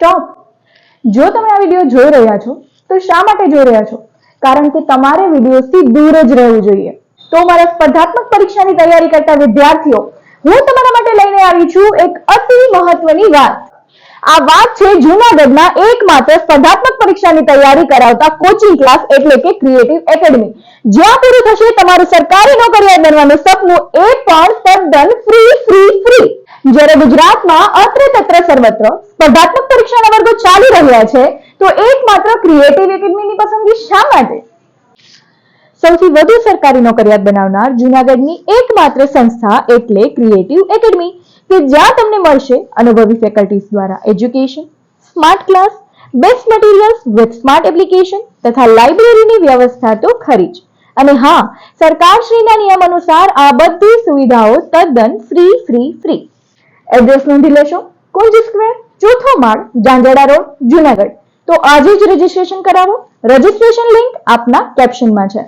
Stop. જો તમે આ વિડીયો જોઈ રહ્યા છો તો શા માટે જોઈ રહ્યા છો? કારણ કે તમારે વિડીયોથી દૂર જ રહેવું જોઈએ. તો મારા સ્પર્ધાત્મક પરીક્ષાની તૈયારી કરતા વિદ્યાર્થીઓ, હું તમારા માટે લઈને આવી છું એક અતિ મહત્વની વાત. આ વાત છે જૂનાગઢના એકમાત્ર સ્પર્ધાત્મક પરીક્ષાની તૈયારી કરાવતા કોચિંગ ક્લાસ એટલે કે ક્રિએટિવ એકેડમી, જ્યાં પૂરું થશે તમારું સરકારી નોકરિયાત બનવાનું સપનું, એ પણ તદ્દન ફ્રી. જ્યારે ગુજરાતમાં અત્ર તત્ર સર્વત્ર સ્પર્ધાત્મક પરીક્ષાના વર્ગો ચાલી રહ્યા છે, તો એકમાત્ર ક્રિએટિવ એકેડમીની પસંદગી શા માટે? સૌથી વધુ સરકારી નોકરિયાત બનાવનાર જૂનાગઢની એકમાત્ર સંસ્થા એટલે ક્રિએટિવ એકેડમી, કે જ્યાં તમને મળશે અનુભવી ફેકલ્ટીઝ દ્વારા education, smart class, best materials with smart application તથા લાઇબ્રેરીની વ્યવસ્થા તો ખરી જ. અને હા, સરકારશ્રીના નિયમ અનુસાર આ બધી સુવિધાઓ તદ્દન ફ્રી. એડ્રેસ નોંધી લેશો: કુંજ સ્ક્વેર, ચોથો માળ, જાંજડા રોડ, જૂનાગઢ. તો આજે જ રજીસ્ટ્રેશન કરાવો. રજીસ્ટ્રેશન લિંક આપના કેપ્શનમાં છે.